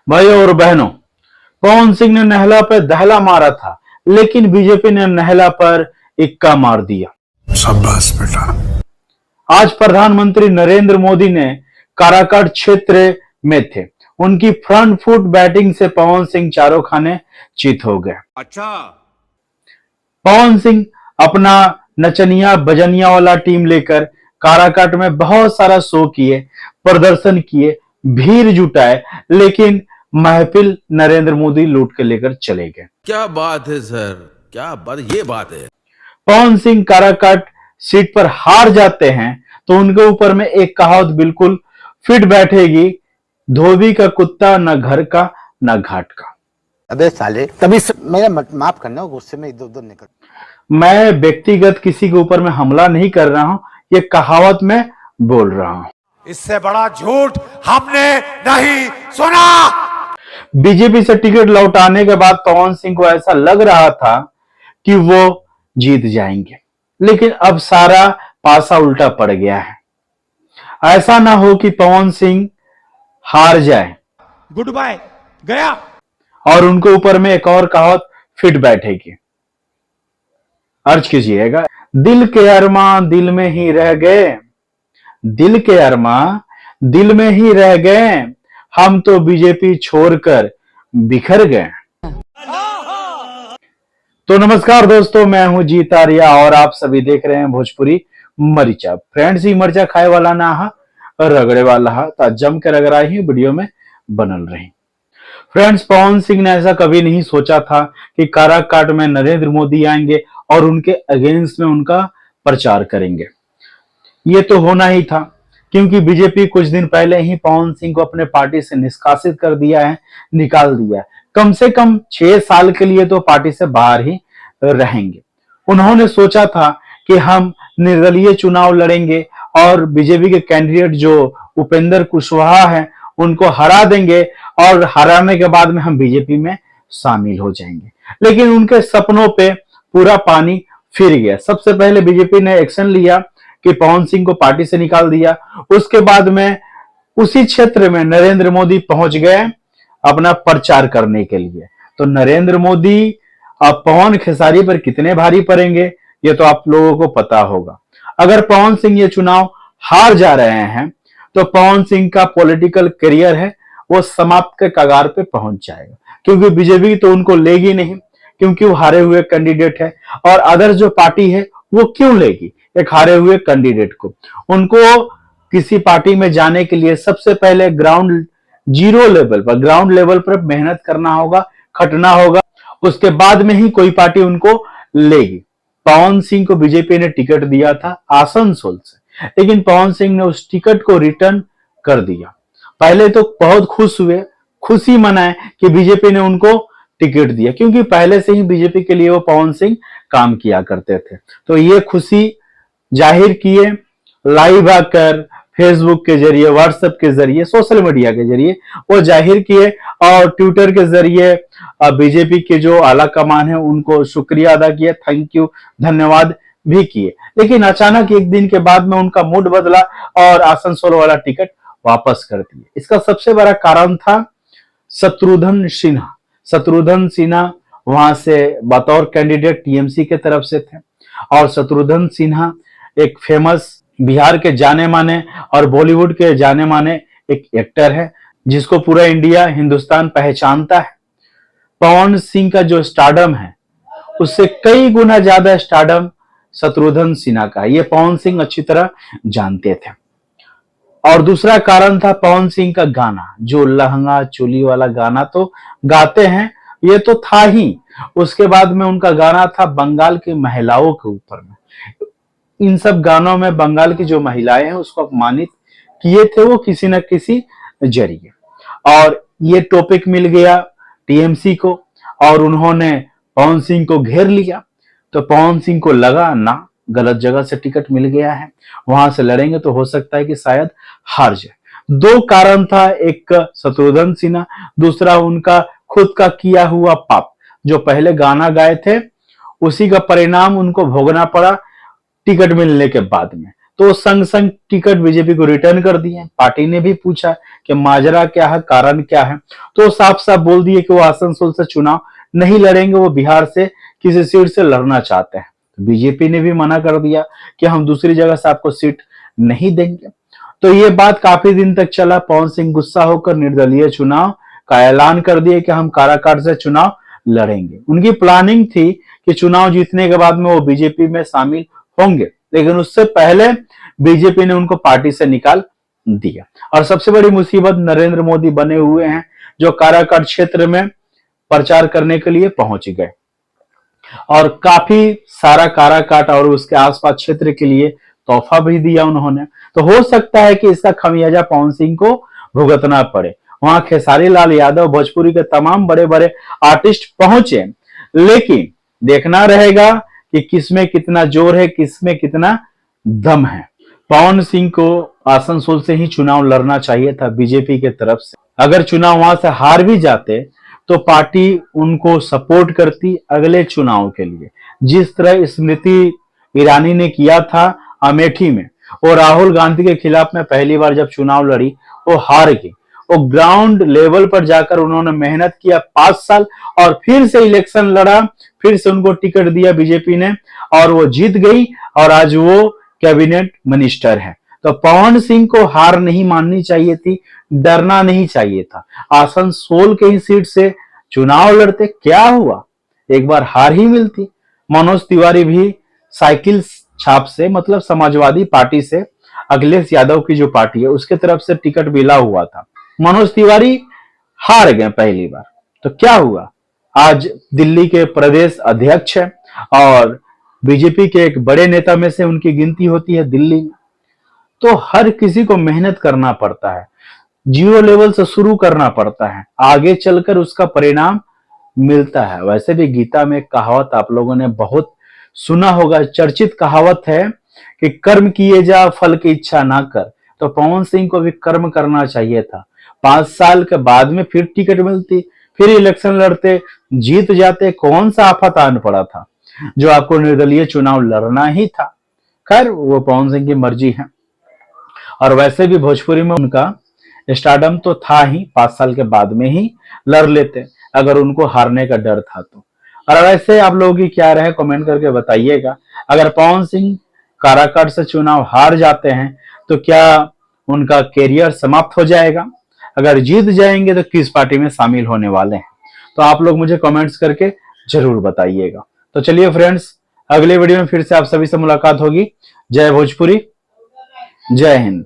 भाइयों और बहनों, पवन सिंह ने नेहला पर दहला मारा था, लेकिन बीजेपी ने नेहला पर इक्का मार दिया। शाबाश बेटा। आज प्रधानमंत्री नरेंद्र मोदी ने काराकाट क्षेत्र में थे। उनकी फ्रंट फुट बैटिंग से पवन सिंह चारों खाने चित हो गए। अच्छा, पवन सिंह अपना नचनिया बजनिया वाला टीम लेकर काराकाट में बहुत सारा शो किए, प्रदर्शन किए, भीड़ जुटाए, लेकिन महफिल नरेंद्र मोदी लूट के लेकर चले गए। क्या बात है सर, क्या बात, ये बात है। पवन सिंह काराकाट सीट पर हार जाते हैं तो उनके ऊपर में एक कहावत बिल्कुल फिट बैठेगी, धोबी का कुत्ता न घर का न घाट का। अबे साले, तभी मेरा माफ करना, गुस्से में इधर उधर निकल। मैं व्यक्तिगत किसी के ऊपर में हमला नहीं कर रहा हूं, ये कहावत मैं बोल रहा हूं। इससे बड़ा झूठ हमने नहीं सुना। बीजेपी से टिकट लौटाने के बाद पवन सिंह को ऐसा लग रहा था कि वो जीत जाएंगे, लेकिन अब सारा पासा उल्टा पड़ गया है। ऐसा ना हो कि पवन सिंह हार जाए, गुड बाय, गया। और उनके ऊपर में एक और कहावत फिट बैठेगी। अर्ज कीजिएगा, दिल के अरमां दिल में ही रह गए, दिल के अरमां दिल में ही रह गए, हम तो बीजेपी छोड़कर बिखर गए। तो नमस्कार दोस्तों, मैं हूं जीत आर्या और आप सभी देख रहे हैं भोजपुरी मरिचा। फ्रेंड्स, ही मरिचा खाए वाला ना हा, रगड़े वाला हा, तो जम के रगड़ा ही वीडियो में बनल रही। फ्रेंड्स, पवन सिंह ने ऐसा कभी नहीं सोचा था कि काराकाट में नरेंद्र मोदी आएंगे और उनके अगेंस्ट में उनका प्रचार करेंगे। ये तो होना ही था, क्योंकि बीजेपी कुछ दिन पहले ही पवन सिंह को अपने पार्टी से निष्कासित कर दिया है, निकाल दिया है। कम से कम 6 साल के लिए तो पार्टी से बाहर ही रहेंगे। उन्होंने सोचा था कि हम निर्दलीय चुनाव लड़ेंगे और बीजेपी के कैंडिडेट जो उपेंद्र कुशवाहा है उनको हरा देंगे और हराने के बाद में हम बीजेपी में शामिल हो जाएंगे। लेकिन उनके सपनों पे पूरा पानी फिर गया। सबसे पहले बीजेपी ने एक्शन लिया कि पवन सिंह को पार्टी से निकाल दिया। उसके बाद में उसी क्षेत्र में नरेंद्र मोदी पहुंच गए अपना प्रचार करने के लिए। तो नरेंद्र मोदी अब पवन खेसारी पर कितने भारी पड़ेंगे ये तो आप लोगों को पता होगा। अगर पवन सिंह ये चुनाव हार जा रहे हैं तो पवन सिंह का पॉलिटिकल करियर है वो समाप्त के कगार पे पहुंच जाएगा, क्योंकि बीजेपी तो उनको लेगी नहीं, क्योंकि वो हारे हुए कैंडिडेट है। और अदर जो पार्टी है वो क्यों लेगी एक हारे हुए कैंडिडेट को? उनको किसी पार्टी में जाने के लिए सबसे पहले ग्राउंड लेवल पर मेहनत करना होगा, खटना होगा, उसके बाद में ही कोई पार्टी उनको लेगी। पवन सिंह को बीजेपी ने टिकट दिया था आसनसोल से, लेकिन पवन सिंह ने उस टिकट को रिटर्न कर दिया। पहले तो बहुत खुश हुए, खुशी मनाए कि बीजेपी ने उनको टिकट दिया, क्योंकि पहले से ही बीजेपी के लिए वो पवन सिंह काम किया करते थे। तो ये खुशी जाहिर किए, लाइव आकर फेसबुक के जरिए, व्हाट्सएप के जरिए, सोशल मीडिया के जरिए वो जाहिर किए और ट्विटर के जरिए बीजेपी के जो आला कमान है उनको शुक्रिया अदा किया, थैंक यू, धन्यवाद भी किए। लेकिन अचानक एक दिन के बाद में उनका मूड बदला और आसनसोल वाला टिकट वापस कर दिए। इसका सबसे बड़ा कारण था शत्रुघ्न सिन्हा। शत्रुघ्न सिन्हा वहां से बतौर कैंडिडेट टीएमसी के तरफ से थे, और शत्रुघ्न सिन्हा एक फेमस बिहार के जाने माने और बॉलीवुड के जाने माने एक एक्टर है जिसको पूरा इंडिया, हिंदुस्तान पहचानता है। पवन सिंह का जो स्टारडम है उससे कई गुना ज्यादा स्टारडम शत्रुघ्न सिन्हा का, ये पवन सिंह अच्छी तरह जानते थे। और दूसरा कारण था पवन सिंह का गाना, जो लहंगा चोली वाला गाना तो गाते हैं, ये तो था ही। उसके बाद में उनका गाना था बंगाल की महिलाओं के ऊपर में। इन सब गानों में बंगाल की जो महिलाएं हैं उसको अपमानित किए थे वो किसी न किसी जरिए, और ये टॉपिक मिल गया टीएमसी को और उन्होंने पवन सिंह को घेर लिया। तो पवन सिंह को लगा ना, गलत जगह से टिकट मिल गया है, वहां से लड़ेंगे तो हो सकता है कि शायद हार जाए। 2 कारण था, एक शत्रुघ्न सिन्हा, दूसरा उनका खुद का किया हुआ पाप। जो पहले गाना गाए थे उसी का परिणाम उनको भोगना पड़ा टिकट मिलने के बाद में। तो संग संग टिकट बीजेपी को रिटर्न कर दिए। पार्टी ने भी पूछा कि माजरा क्या है, कारण क्या है, तो साफ साफ बोल दिए कि वो आसनसोल से चुनाव नहीं लड़ेंगे, वो बिहार से किसी सीट से लड़ना चाहते हैं। तो बीजेपी ने भी मना कर दिया कि हम दूसरी जगह से आपको सीट नहीं देंगे। तो ये बात काफी दिन तक चला। पवन सिंह गुस्सा होकर निर्दलीय चुनाव का ऐलान कर दिए कि हम काराकाट से चुनाव लड़ेंगे। उनकी प्लानिंग थी कि चुनाव जीतने के बाद में वो बीजेपी में शामिल होंगे, लेकिन उससे पहले बीजेपी ने उनको पार्टी से निकाल दिया। और सबसे बड़ी मुसीबत नरेंद्र मोदी बने हुए हैं, जो काराकाट क्षेत्र में प्रचार करने के लिए पहुंच गए और काफी सारा काराकाट और उसके आसपास क्षेत्र के लिए तोहफा भी दिया उन्होंने। तो हो सकता है कि इसका खमियाजा पवन सिंह को भुगतना पड़े। वहां खेसारी लाल यादव, भोजपुरी के तमाम बड़े बड़े आर्टिस्ट पहुंचे, लेकिन देखना रहेगा कि किसमें कितना जोर है, किसमें कितना दम है। पवन सिंह को आसनसोल से ही चुनाव लड़ना चाहिए था बीजेपी के तरफ से। अगर चुनाव वहां से हार भी जाते तो पार्टी उनको सपोर्ट करती अगले चुनाव के लिए, जिस तरह स्मृति ईरानी ने किया था अमेठी में। और राहुल गांधी के खिलाफ में पहली बार जब चुनाव लड़ी वो हार गई। वो ग्राउंड लेवल पर जाकर उन्होंने मेहनत किया 5 साल और फिर से इलेक्शन लड़ा, फिर से उनको टिकट दिया बीजेपी ने और वो जीत गई और आज वो कैबिनेट मिनिस्टर है। तो पवन सिंह को हार नहीं माननी चाहिए थी, डरना नहीं चाहिए था। आसनसोल के ही सीट से चुनाव लड़ते, क्या हुआ, एक बार हार ही मिलती। मनोज तिवारी भी साइकिल छाप से, मतलब समाजवादी पार्टी से, अखिलेश यादव की जो पार्टी है उसके तरफ से टिकट मिला हुआ था। मनोज तिवारी हार गए पहली बार, तो क्या हुआ, आज दिल्ली के प्रदेश अध्यक्ष है और बीजेपी के एक बड़े नेता में से उनकी गिनती होती है दिल्ली में। तो हर किसी को मेहनत करना पड़ता है, जीरो लेवल से शुरू करना पड़ता है, आगे चलकर उसका परिणाम मिलता है। वैसे भी गीता में एक कहावत आप लोगों ने बहुत सुना होगा, चर्चित कहावत है कि कर्म किए जा फल की इच्छा ना कर। तो पवन सिंह को भी कर्म करना चाहिए था। 5 साल के बाद में फिर टिकट मिलती, फिर इलेक्शन लड़ते, जीत जाते, कौन सा आफत आन पड़ा था जो आपको निर्दलीय चुनाव लड़ना ही था। खैर, वो पवन सिंह की मर्जी है। और वैसे भी भोजपुरी में उनका स्टारडम तो था ही, 5 साल के बाद में ही लड़ लेते अगर उनको हारने का डर था तो। और वैसे आप लोगों की क्या राय कमेंट करके बताइएगा। अगर पवन सिंह काराकाट से चुनाव हार जाते हैं तो क्या उनका कैरियर समाप्त हो जाएगा? अगर जीत जाएंगे तो किस पार्टी में शामिल होने वाले हैं? तो आप लोग मुझे कमेंट्स करके जरूर बताइएगा। तो चलिए फ्रेंड्स, अगले वीडियो में फिर से आप सभी से मुलाकात होगी। जय भोजपुरी, जय हिंद।